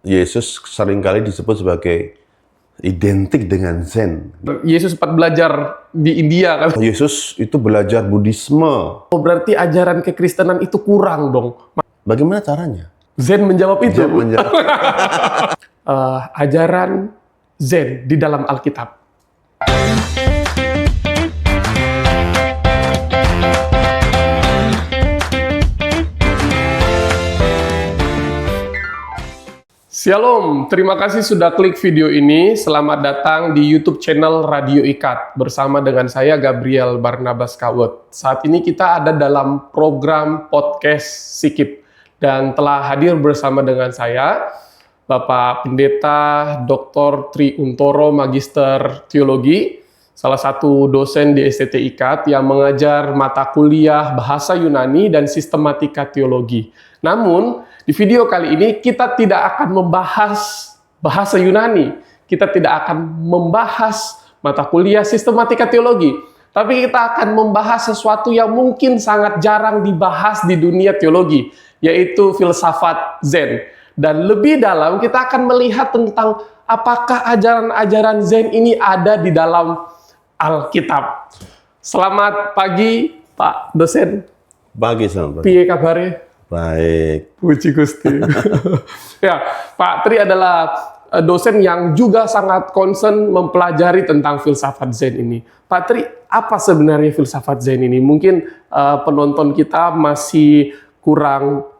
Yesus seringkali disebut sebagai identik dengan Zen. Yesus sempat belajar di India kan? Yesus itu belajar Buddhisme. Oh, berarti ajaran kekristenan itu kurang dong. Bagaimana caranya? Zen menjawab itu. Zen menjawab. Ajaran Zen di dalam Alkitab. Shalom, terima kasih sudah klik video ini. Selamat datang di YouTube channel Radio Ikat bersama dengan saya Gabriel Barnabas Kawet. Saat ini kita ada dalam program podcast Sikip dan telah hadir bersama dengan saya Bapak Pendeta Dr. Tri Untoro, Magister Teologi, salah satu dosen di STT Ikat yang mengajar mata kuliah Bahasa Yunani dan Sistematika Teologi. Namun, di video kali ini kita tidak akan membahas bahasa Yunani, kita tidak akan membahas mata kuliah Sistematika Teologi, tapi kita akan membahas sesuatu yang mungkin sangat jarang dibahas di dunia teologi, yaitu filsafat Zen. Dan lebih dalam kita akan melihat tentang apakah ajaran-ajaran Zen ini ada di dalam Alkitab. Selamat pagi, Pak dosen. Pagi, selamat pagi. Piye kabare? Baik. Puji Gusti. Ya, Pak Tri adalah dosen yang juga sangat concern mempelajari tentang filsafat Zen ini. Pak Tri, apa sebenarnya filsafat Zen ini? Mungkin penonton kita masih kurang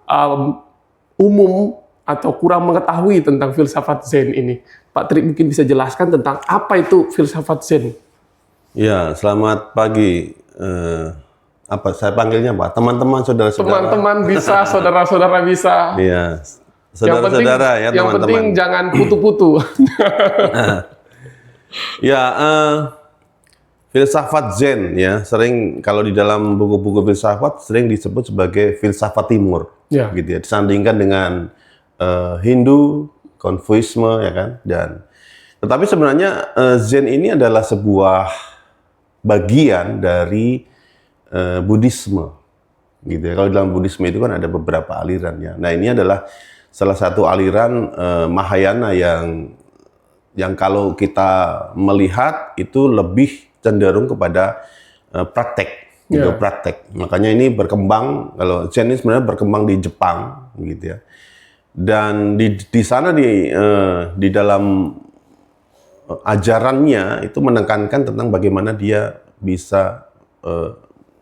umum atau kurang mengetahui tentang filsafat Zen ini. Pak Tri mungkin bisa jelaskan tentang apa itu filsafat Zen? Ya, selamat pagi. Apa saya panggilnya Pak? Teman-teman, saudara-saudara. Teman-teman bisa, saudara-saudara bisa. Iya, saudara-saudara ya, teman-teman. Yang penting jangan putu-putu. Ya, filsafat Zen ya, sering kalau di dalam buku-buku filsafat sering disebut sebagai filsafat Timur, Ya. gitu ya. Disandingkan dengan Hindu, Konfusianisme ya kan, tetapi sebenarnya Zen ini adalah sebuah bagian dari Buddhisme, gitu ya. Kalau dalam Buddhisme itu kan ada beberapa aliran ya. Nah, ini adalah salah satu aliran Mahayana yang kalau kita melihat itu lebih cenderung kepada praktek, gitu, praktek. Makanya ini berkembang, kalau Zen ini sebenarnya berkembang di Jepang, gitu ya. Dan di sana di dalam ajarannya itu menekankan tentang bagaimana dia bisa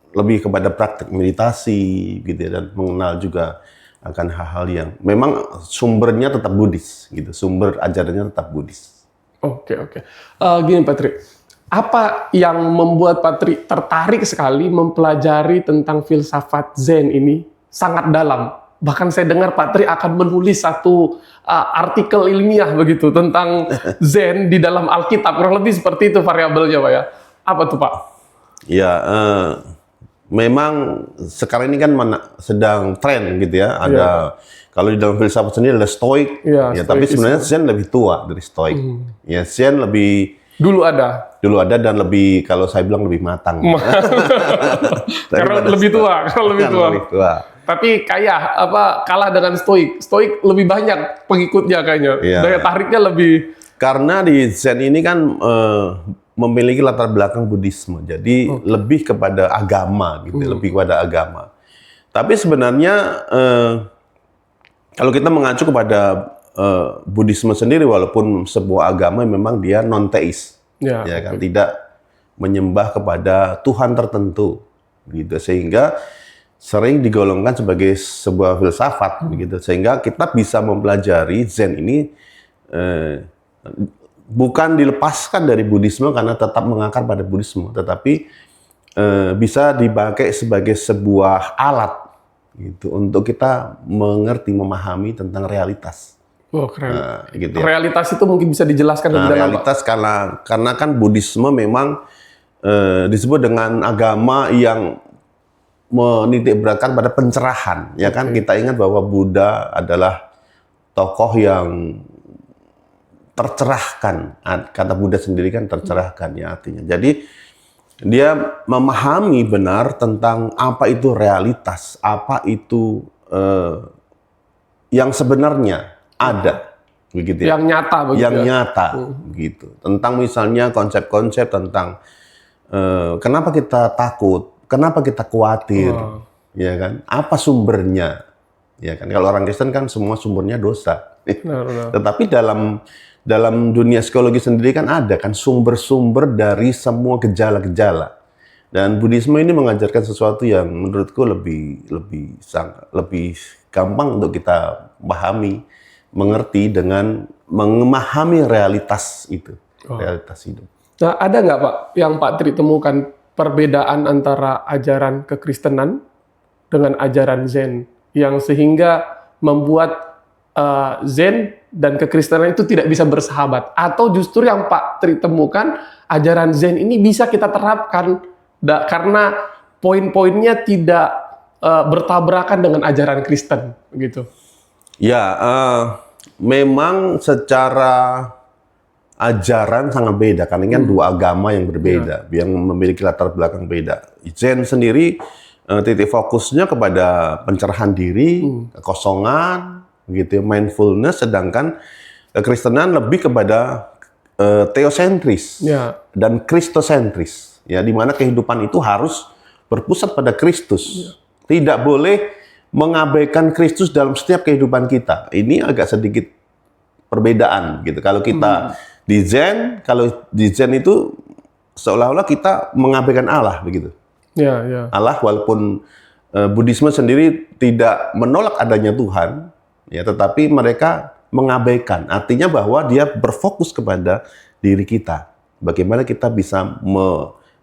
lebih kepada praktek meditasi, gitu ya, dan mengenal juga akan hal-hal yang memang sumbernya tetap Buddhis, gitu. Sumber ajarannya tetap Buddhis. Oke. Gini Pak Tri, apa yang membuat Pak Tri tertarik sekali mempelajari tentang filsafat Zen ini sangat dalam? Bahkan saya dengar Pak Tri akan menulis satu artikel ilmiah begitu tentang Zen di dalam Alkitab. Kurang lebih seperti itu variabelnya Pak ya. Apa tuh Pak? Ya, memang sekarang ini kan sedang tren gitu ya. Ada kalau di dalam filsafat sendiri ada Stoik, ya, tapi sebenarnya Zen lebih tua dari Stoik. Ya, Zen lebih dulu ada dan lebih, kalau saya bilang lebih matang. Karena lebih tua, Lebih tua. Tapi kalah dengan Stoik. Stoik lebih banyak pengikutnya kayaknya. Ya. Daya tariknya lebih. Karena di Zen ini kan memiliki latar belakang Buddhisme, jadi lebih kepada agama, gitu, lebih kepada agama. Tapi sebenarnya kalau kita mengacu kepada Buddhisme sendiri, walaupun sebuah agama memang dia non-teis, ya kan, tidak menyembah kepada Tuhan tertentu, gitu, sehingga sering digolongkan sebagai sebuah filsafat, begitu, sehingga kita bisa mempelajari Zen ini bukan dilepaskan dari Buddhisme karena tetap mengakar pada Buddhisme, tetapi bisa dipakai sebagai sebuah alat, gitu, untuk kita mengerti, memahami tentang realitas. Oh, keren. Gitu ya. Realitas itu mungkin bisa dijelaskan lebih dalam, realitas Pak? Karena kan Buddhisme memang disebut dengan agama yang menitik beratkan pada pencerahan, ya kan? Kita ingat bahwa Buddha adalah tokoh yang tercerahkan. Kata Buddha sendiri kan tercerahkan ya artinya. Jadi dia memahami benar tentang apa itu realitas, apa itu yang sebenarnya ada, begitu ya. Yang nyata begitu. Yang ya? nyata, gitu. Tentang misalnya konsep-konsep tentang kenapa kita takut, kenapa kita khawatir, ya kan? Apa sumbernya, ya kan? Kalau orang Kristen kan semua sumbernya dosa. Benar. Tetapi dalam dunia psikologi sendiri kan ada kan sumber-sumber dari semua gejala-gejala. Dan Buddhisme ini mengajarkan sesuatu yang menurutku lebih gampang untuk kita pahami, mengerti dengan memahami realitas itu, realitas hidup. Nah, ada nggak Pak yang Pak Tri temukan perbedaan antara ajaran kekristenan dengan ajaran Zen yang sehingga membuat Zen dan kekristenan itu tidak bisa bersahabat, atau justru yang Pak Tri temukan ajaran Zen ini bisa kita terapkan karena poin-poinnya tidak bertabrakan dengan ajaran Kristen, gitu. Ya, memang secara ajaran sangat beda, karena ini kan dua agama yang berbeda, yang memiliki latar belakang beda. Zen sendiri titik fokusnya kepada pencerahan diri, kekosongan, gitu, mindfulness, sedangkan kekristenan lebih kepada teosentris dan kristosentris, ya, di mana kehidupan itu harus berpusat pada Kristus, tidak boleh mengabaikan Kristus dalam setiap kehidupan kita. Ini agak sedikit perbedaan, gitu. Kalau kita di Zen, itu seolah-olah kita mengabaikan Allah, begitu. Allah, walaupun Buddhisme sendiri tidak menolak adanya Tuhan, ya, tetapi mereka mengabaikan. Artinya bahwa dia berfokus kepada diri kita. Bagaimana kita bisa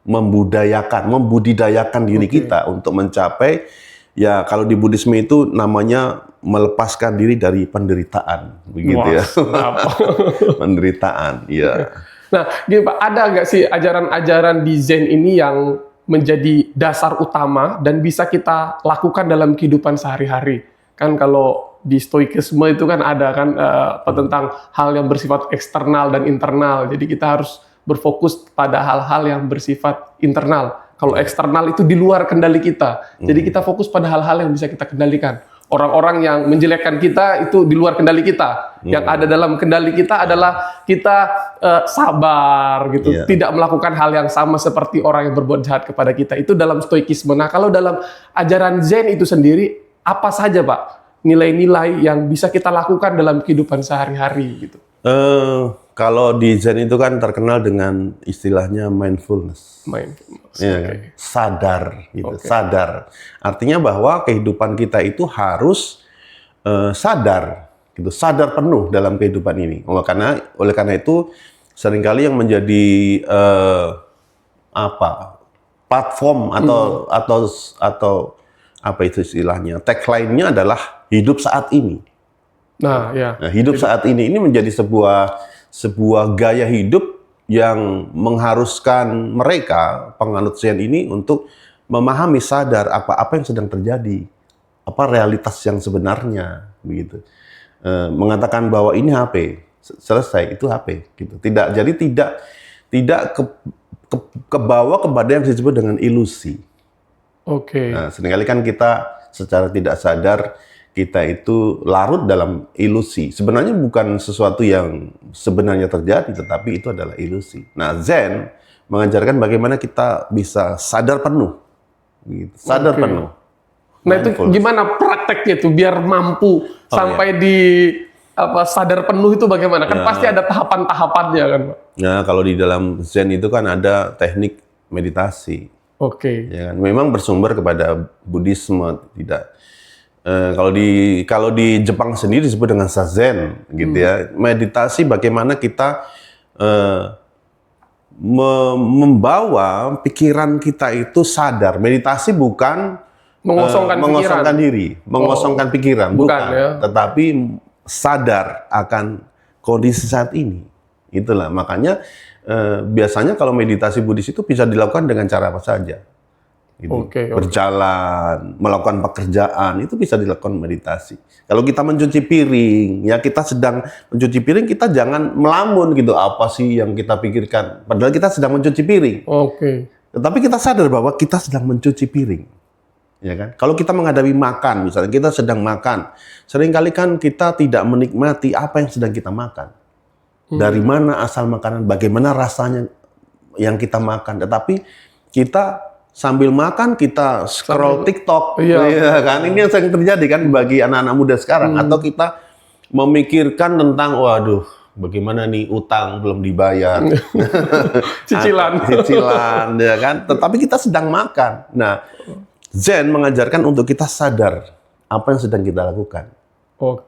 membudidayakan diri kita untuk mencapai, ya, kalau di Buddhisme itu namanya melepaskan diri dari penderitaan, begitu. Ya. Penderitaan, ya. Nah, gini Pak, ada nggak sih ajaran-ajaran di Zen ini yang menjadi dasar utama dan bisa kita lakukan dalam kehidupan sehari-hari? Kan kalau di stoikisme itu kan ada kan tentang hal yang bersifat eksternal dan internal. Jadi kita harus berfokus pada hal-hal yang bersifat internal. Kalau eksternal itu di luar kendali kita. Jadi kita fokus pada hal-hal yang bisa kita kendalikan. Orang-orang yang menjelekkan kita itu di luar kendali kita. Yang ada dalam kendali kita adalah kita sabar gitu, tidak melakukan hal yang sama seperti orang yang berbuat jahat kepada kita. Itu dalam stoikisme. Nah, kalau dalam ajaran Zen itu sendiri, apa saja Pak nilai-nilai yang bisa kita lakukan dalam kehidupan sehari-hari gitu? Kalau di Zen itu kan terkenal dengan istilahnya mindfulness. Ya, kan? Sadar, gitu. Sadar. Artinya bahwa kehidupan kita itu harus sadar, gitu. Sadar penuh dalam kehidupan ini. Oleh karena itu seringkali yang menjadi platform atau apa itu istilahnya, tagline-nya adalah hidup saat ini. Nah, hidup saat ini menjadi sebuah gaya hidup yang mengharuskan mereka penganut Zen ini untuk memahami, sadar apa yang sedang terjadi, apa realitas yang sebenarnya, begitu. Mengatakan bahwa ini HP, selesai, itu HP, gitu. Tidak kebawa kepada yang disebut dengan ilusi. Nah, seringkali kan kita secara tidak sadar kita itu larut dalam ilusi. Sebenarnya bukan sesuatu yang sebenarnya terjadi, tetapi itu adalah ilusi. Nah, Zen mengajarkan bagaimana kita bisa sadar penuh, gitu. Sadar penuh. Nah, itu gimana prakteknya tuh biar mampu sampai di sadar penuh itu bagaimana? Kan pasti ada tahapan-tahapannya kan, Pak? Nah, kalau di dalam Zen itu kan ada teknik meditasi. Ya kan? Memang bersumber kepada Buddhisme, tidak. Kalau di Jepang sendiri disebut dengan Zazen, gitu ya. Meditasi bagaimana kita membawa pikiran kita itu sadar. Meditasi bukan mengosongkan diri, mengosongkan pikiran, bukan. Tetapi sadar akan kondisi saat ini. Itulah makanya biasanya kalau meditasi Buddhis itu bisa dilakukan dengan cara apa saja. Gitu. Berjalan, melakukan pekerjaan, itu bisa dilakukan meditasi. Kalau kita mencuci piring, ya kita sedang mencuci piring, kita jangan melamun gitu, apa sih yang kita pikirkan. Padahal kita sedang mencuci piring. Tetapi kita sadar bahwa kita sedang mencuci piring. ya kan? Kalau kita menghadapi makan, misalnya kita sedang makan, seringkali kan kita tidak menikmati apa yang sedang kita makan. Dari mana asal makanan, bagaimana rasanya yang kita makan. Tetapi kita sambil makan, kita scroll TikTok, ya kan? Ini yang sering terjadi kan bagi anak-anak muda sekarang. Atau kita memikirkan tentang, waduh, bagaimana nih utang belum dibayar, cicilan, ya kan? Tetapi kita sedang makan. Nah, Zen mengajarkan untuk kita sadar apa yang sedang kita lakukan,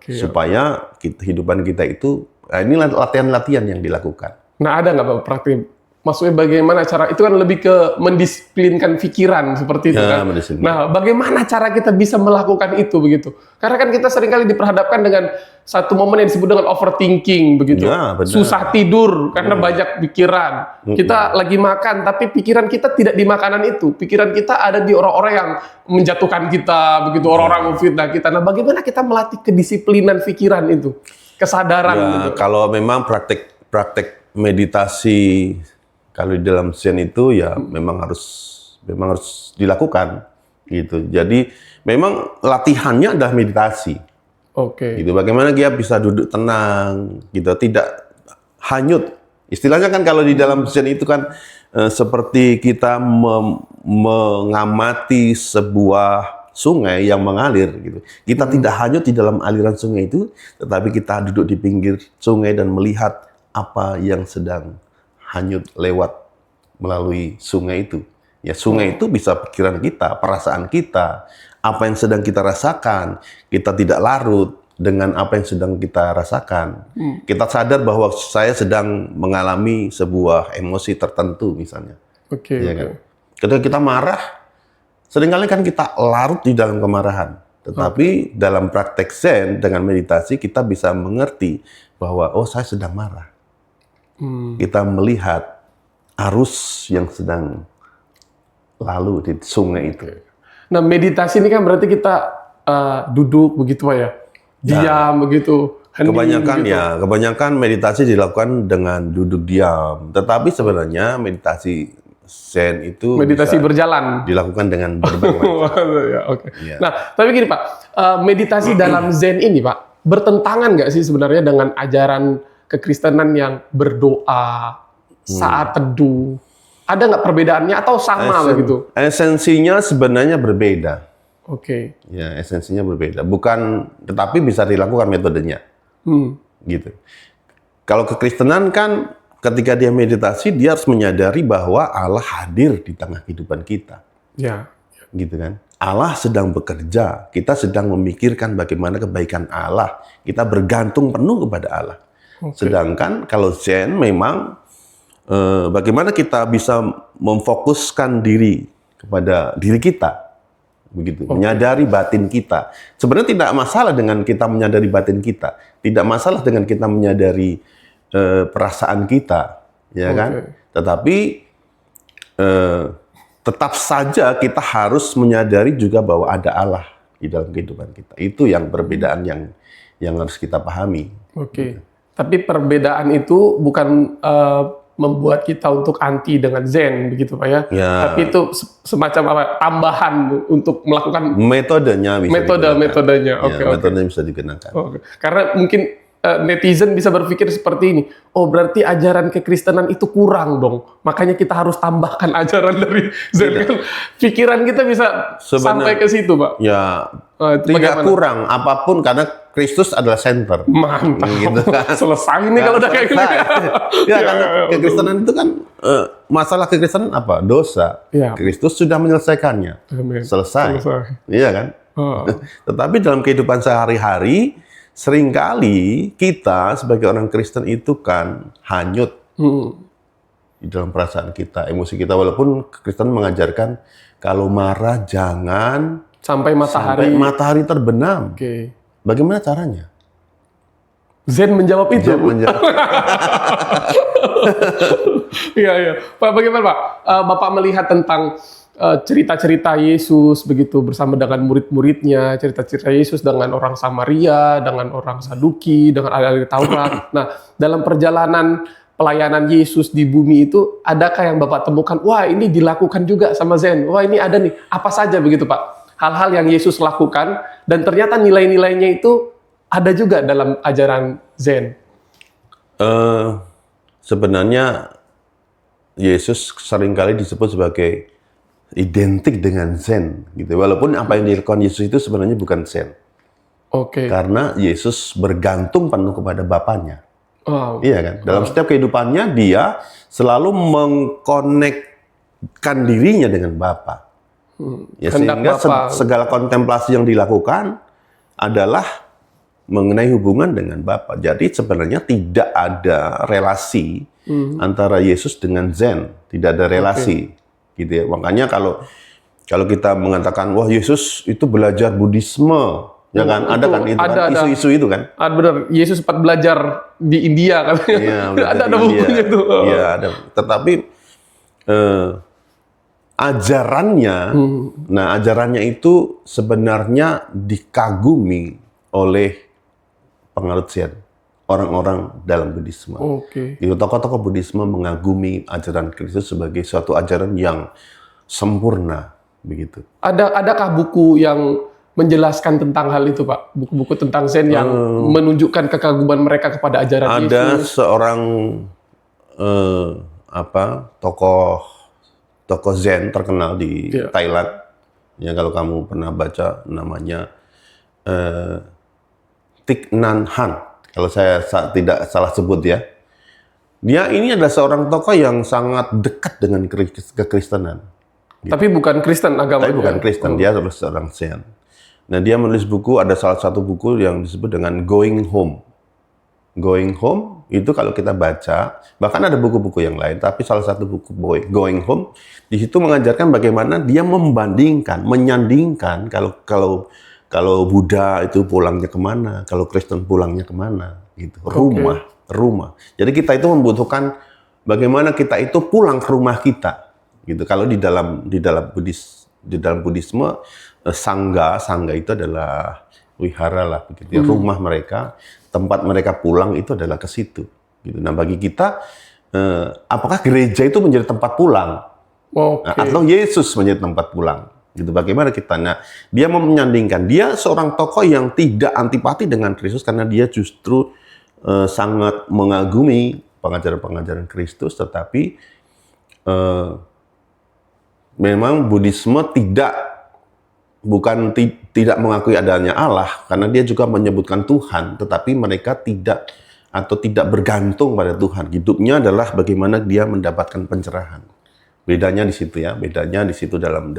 supaya kehidupan kita itu, ini latihan-latihan yang dilakukan. Nah, ada nggak Pak praktik? Maksudnya bagaimana cara, itu kan lebih ke mendisiplinkan pikiran seperti itu kan. Nah, bagaimana cara kita bisa melakukan itu begitu? Karena kan kita seringkali diperhadapkan dengan satu momen yang disebut dengan overthinking begitu. Susah tidur karena banyak pikiran. Kita lagi makan tapi pikiran kita tidak di makanan itu. Pikiran kita ada di orang-orang yang menjatuhkan kita begitu, orang-orang memfitnah kita. Nah, bagaimana kita melatih kedisiplinan pikiran itu? Kesadaran gitu. Kalau memang praktek meditasi, kalau di dalam Zen itu ya memang harus dilakukan gitu. Jadi memang latihannya adalah meditasi. Gitu. Bagaimana dia bisa duduk tenang, gitu, tidak hanyut. Istilahnya kan kalau di dalam Zen itu kan seperti kita mengamati sebuah sungai yang mengalir gitu. Kita tidak hanyut di dalam aliran sungai itu, tetapi kita duduk di pinggir sungai dan melihat apa yang sedang hanyut lewat melalui sungai itu. Ya, sungai itu bisa pikiran kita, perasaan kita, apa yang sedang kita rasakan. Kita tidak larut dengan apa yang sedang kita rasakan. Kita sadar bahwa saya sedang mengalami sebuah emosi tertentu misalnya. Ya kan? Ketika kita marah, seringkali kan kita larut di dalam kemarahan. Tetapi dalam praktek Zen dengan meditasi kita bisa mengerti bahwa oh, saya sedang marah. Kita melihat arus yang sedang lalu di sungai itu. Nah, meditasi ini kan berarti kita duduk begitu Pak ya, diam begitu. Kebanyakan begitu. Ya, kebanyakan meditasi dilakukan dengan duduk diam. Tetapi sebenarnya meditasi Zen itu meditasi berjalan dilakukan dengan berbagai macam. Nah, tapi gini Pak, meditasi dalam Zen ini Pak bertentangan nggak sih sebenarnya dengan ajaran kekristenan yang berdoa saat teduh? Ada nggak perbedaannya atau sama begitu? Esensinya sebenarnya berbeda. Ya, esensinya berbeda. Bukan, tetapi bisa dilakukan metodenya. Gitu. Kalau kekristenan kan ketika dia meditasi, dia harus menyadari bahwa Allah hadir di tengah kehidupan kita. Gitu kan? Allah sedang bekerja. Kita sedang memikirkan bagaimana kebaikan Allah. Kita bergantung penuh kepada Allah. Sedangkan kalau Zen memang bagaimana kita bisa memfokuskan diri kepada diri kita, begitu, menyadari batin kita. Sebenarnya tidak masalah dengan kita menyadari batin kita, tidak masalah dengan kita menyadari perasaan kita, ya kan? Tetapi tetap saja kita harus menyadari juga bahwa ada Allah di dalam kehidupan kita. Itu yang perbedaan yang harus kita pahami. Gitu. Tapi perbedaan itu bukan membuat kita untuk anti dengan Zen, begitu Pak ya? Tapi itu semacam apa? Tambahan untuk melakukan metodenya. Metodenya. Metodenya bisa digunakan. Karena mungkin netizen bisa berpikir seperti ini. Oh, berarti ajaran kekristenan itu kurang dong. Makanya kita harus tambahkan ajaran dari Zen. Kan pikiran kita bisa sampai ke situ, Pak. Ya, tidak kurang apapun karena Kristus adalah center. Mantap. Gitu kan. Selesai ini kalau udah kayak gini. Ya, karena kekristenan itu kan masalah kekristenan apa? Dosa. Kristus sudah menyelesaikannya. Selesai. Iya kan? Tetapi dalam kehidupan sehari-hari seringkali kita sebagai orang Kristen itu kan hanyut di dalam perasaan kita, emosi kita. Walaupun Kristen mengajarkan kalau marah jangan sampai matahari terbenam. Bagaimana caranya? Zen menjawab itu. Iya. Pak, bagaimana Pak? Bapak melihat tentang cerita-cerita Yesus begitu bersama dengan murid-muridnya, cerita-cerita Yesus dengan orang Samaria, dengan orang Saduki, dengan ahli Taurat. Nah, dalam perjalanan pelayanan Yesus di bumi itu, adakah yang Bapak temukan, wah ini dilakukan juga sama Zen, wah ini ada nih, apa saja begitu Pak? hal-hal yang Yesus lakukan dan ternyata nilai-nilainya itu ada juga dalam ajaran Zen. Sebenarnya Yesus seringkali disebut sebagai identik dengan Zen, gitu. Walaupun apa yang dilakukan Yesus itu sebenarnya bukan Zen, Oke. karena Yesus bergantung penuh kepada Bapaknya. Wow. Iya kan? Dalam setiap kehidupannya dia selalu mengkonekkan dirinya dengan Bapa. Ya, Kehendak sehingga Bapa. segala kontemplasi yang dilakukan adalah mengenai hubungan dengan Bapa. Jadi sebenarnya tidak ada relasi antara Yesus dengan Zen, tidak ada relasi, gitu ya. Makanya kalau kita mengatakan wah Yesus itu belajar Buddhisme, ya kan? Ada kan itu kan isu-isu itu kan? Benar, Yesus sempat belajar di India katanya. Iya, belajar ada di bukunya India. tuh. Iya, ada. Tetapi ajarannya, nah ajarannya itu sebenarnya dikagumi oleh penganut Zen, orang-orang dalam Buddhisme. Oke. Itu tokoh-tokoh Buddhisme mengagumi ajaran Kristus sebagai suatu ajaran yang sempurna, begitu. Adakah buku yang menjelaskan tentang hal itu, Pak? Buku-buku tentang Zen yang menunjukkan kekaguman mereka kepada ajaran Yesus. Ada seorang tokoh Zen terkenal di Thailand. Ya kalau kamu pernah baca namanya Thich Nhat Hanh. Kalau saya tidak salah sebut ya. Dia ini adalah seorang tokoh yang sangat dekat dengan kekristenan. Tapi bukan Kristen agamanya. Tapi bukan Kristen, dia adalah seorang Zen. Nah, dia menulis buku, ada salah satu buku yang disebut dengan Going Home. Going Home itu kalau kita baca, bahkan ada buku-buku yang lain, tapi salah satu buku Going Home di situ mengajarkan bagaimana dia membandingkan, menyandingkan kalau Buddha itu pulangnya kemana, kalau Kristen pulangnya kemana, gitu. Rumah. Jadi kita itu membutuhkan bagaimana kita itu pulang ke rumah kita, gitu. Kalau di dalam Buddhisme, sangga itu adalah wihara lah, begitu ya. Rumah mereka, tempat mereka pulang itu adalah ke situ. Gitu. Nah, bagi kita, apakah gereja itu menjadi tempat pulang? Atau Yesus menjadi tempat pulang? Gitu. Bagaimana kita? Nah, dia mau menyandingkan. Dia seorang tokoh yang tidak antipati dengan Kristus karena dia justru sangat mengagumi pengajaran-pengajaran Kristus, tetapi memang Buddhisme tidak mengakui adanya Allah, karena dia juga menyebutkan Tuhan, tetapi mereka tidak bergantung pada Tuhan. Hidupnya adalah bagaimana dia mendapatkan pencerahan. Bedanya di situ ya, dalam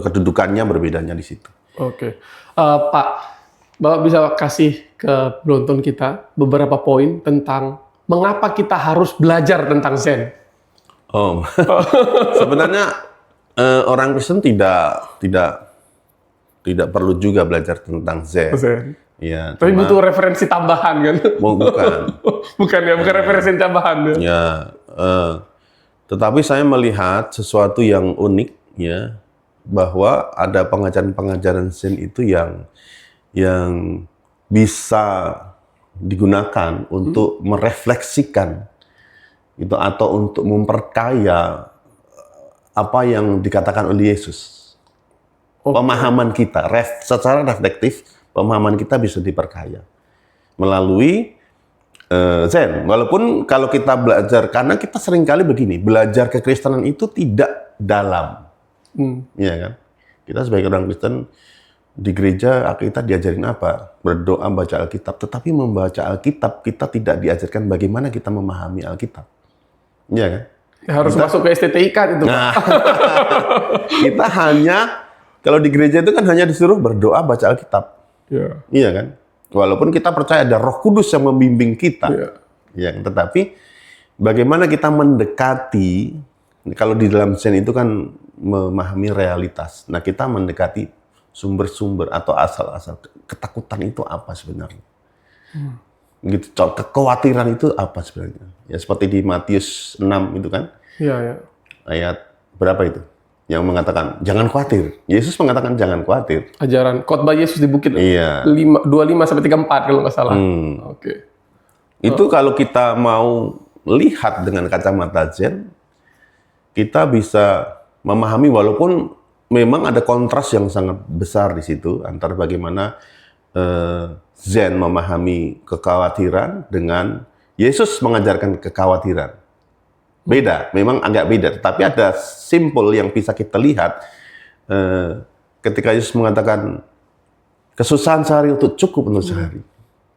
kedudukannya berbedanya di situ. Oke. Pak, Bapak bisa kasih ke penonton kita beberapa poin tentang mengapa kita harus belajar tentang Zen? Sebenarnya orang Kristen tidak perlu juga belajar tentang Zen. Ya, tapi butuh referensi tambahan kan? Bukan. bukan referensi tambahan. Ya, tetapi saya melihat sesuatu yang unik ya, bahwa ada pengajaran-pengajaran Zen itu yang bisa digunakan untuk merefleksikan itu atau untuk memperkaya apa yang dikatakan oleh Yesus. Pemahaman kita, secara reflektif, pemahaman kita bisa diperkaya melalui Zen. Walaupun kalau kita belajar, karena kita seringkali begini, belajar kekristenan itu tidak dalam. Ya kan? Kita sebagai orang Kristen di gereja kita diajarin apa? Berdoa, baca Alkitab. Tetapi membaca Alkitab kita tidak diajarkan bagaimana kita memahami Alkitab. Ya kan? Harus masuk ke STTIK itu. Nah, kita hanya kalau di gereja itu kan hanya disuruh berdoa, baca Alkitab. Iya kan? Walaupun kita percaya ada Roh Kudus yang membimbing kita. Ya, tetapi bagaimana kita mendekati, kalau di dalam Zen itu kan memahami realitas. Nah, kita mendekati sumber-sumber atau asal-asal ketakutan itu apa sebenarnya? Gitu, kekhawatiran itu apa sebenarnya? Ya seperti di Matius 6 itu kan? Iya. Ayat berapa itu? Yang mengatakan jangan khawatir. Yesus mengatakan jangan khawatir. Ajaran khotbah Yesus di bukit. Iya. 25-34 kalau nggak salah. Oke. Itu kalau kita mau lihat dengan kacamata Zen, kita bisa memahami walaupun memang ada kontras yang sangat besar di situ antara bagaimana Zen memahami kekhawatiran dengan Yesus mengajarkan kekhawatiran. Beda, memang agak beda. Tapi ada simpul yang bisa kita lihat ketika Yesus mengatakan kesusahan sehari untuk cukup untuk sehari.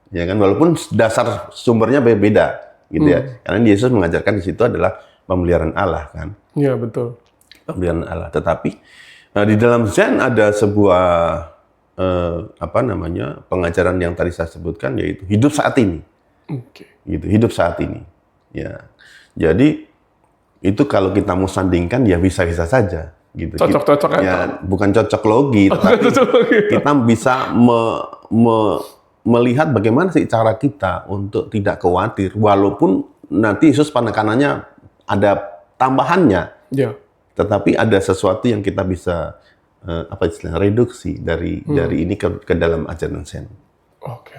Ya kan, walaupun dasar sumbernya beda, gitu ya. Karena Yesus mengajarkan di situ adalah pemeliharaan Allah kan. Iya, betul. Pemeliharaan Allah. Tetapi di dalam Zen ada sebuah pengajaran yang tadi saya sebutkan, yaitu hidup saat ini. Oke. Gitu, hidup saat ini. Ya. Jadi itu kalau kita mau sandingkan ya bisa-bisa saja. Gitu. Cocok-cocok Ya, bukan cocok logi, tapi kita bisa melihat bagaimana sih cara kita untuk tidak khawatir, walaupun nanti Yesus penekanannya ada tambahannya. Ya. Tetapi ada sesuatu yang kita bisa reduksi dari ini ke dalam ajaran Zen. Oke.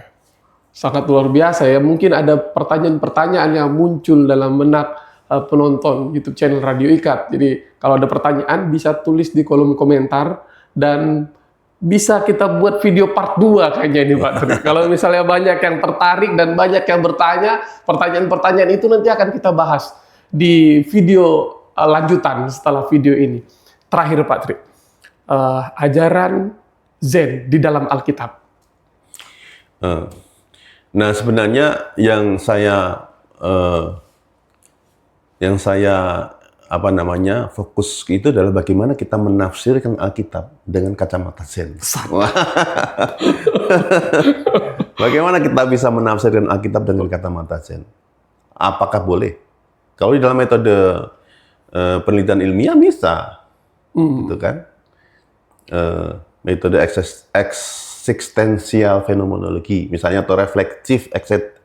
Sangat luar biasa ya. Mungkin ada pertanyaan-pertanyaan yang muncul dalam benak penonton YouTube channel Radio Ikat. Jadi kalau ada pertanyaan bisa tulis di kolom komentar dan bisa kita buat video part 2 kayaknya ini Pak Tri. Kalau misalnya banyak yang tertarik dan banyak yang bertanya, pertanyaan-pertanyaan itu nanti akan kita bahas di video lanjutan setelah video ini. Terakhir Pak Tri, ajaran Zen di dalam Alkitab. Nah, sebenarnya yang saya fokus itu adalah bagaimana kita menafsirkan Alkitab dengan kacamata Zen. Bagaimana kita bisa menafsirkan Alkitab dengan kacamata Zen? Apakah boleh? Kalau di dalam metode penelitian ilmiah bisa, gitu kan? Metode eksistensial fenomenologi, misalnya, atau reflektif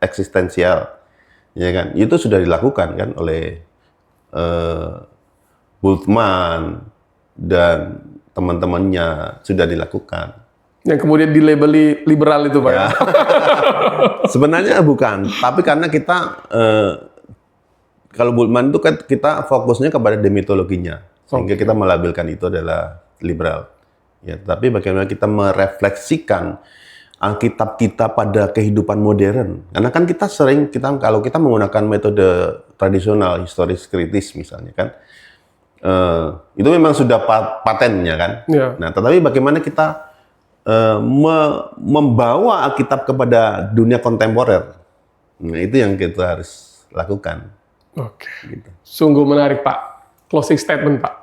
eksistensial, ya kan? Itu sudah dilakukan kan oleh Bultmann dan teman-temannya, sudah dilakukan. Yang kemudian dilabeli liberal itu Pak. Ya. Sebenarnya bukan, tapi karena kita kalau Bultmann itu kan kita fokusnya kepada demitologinya, sehingga kita melabelkan itu adalah liberal. Ya, tapi bagaimana kita merefleksikan Alkitab kita pada kehidupan modern. Karena kan kalau kita menggunakan metode tradisional, historis kritis misalnya kan, itu memang sudah patennya kan. Ya. Nah, tetapi bagaimana kita membawa Alkitab kepada dunia kontemporer. Nah, itu yang kita harus lakukan. Oke. Gitu. Sungguh menarik Pak. Closing statement Pak.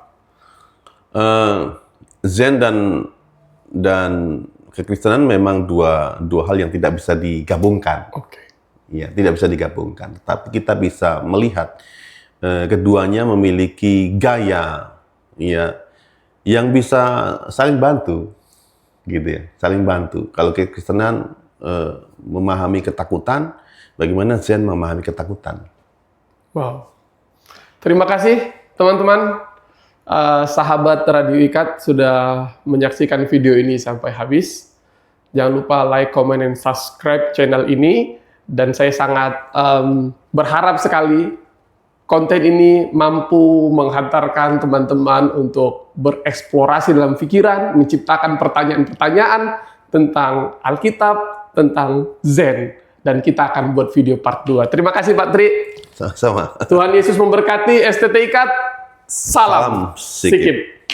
Zen dan kekristenan memang dua hal yang tidak bisa digabungkan. Oke. Ya, tidak bisa digabungkan. Tapi kita bisa melihat keduanya memiliki gaya, ya, yang bisa saling bantu, gitu ya, saling bantu. Kalau kekristenan memahami ketakutan, bagaimana Zen memahami ketakutan? Wow. Terima kasih teman-teman, sahabat Radio Ikat sudah menyaksikan video ini sampai habis. Jangan lupa like, comment, dan subscribe channel ini. Dan saya sangat berharap sekali konten ini mampu menghantarkan teman-teman untuk bereksplorasi dalam pikiran, menciptakan pertanyaan-pertanyaan tentang Alkitab, tentang Zen. Dan kita akan buat video part 2. Terima kasih Pak Tri. Sama-sama. Tuhan Yesus memberkati. STT Ikat. Salam Sikip.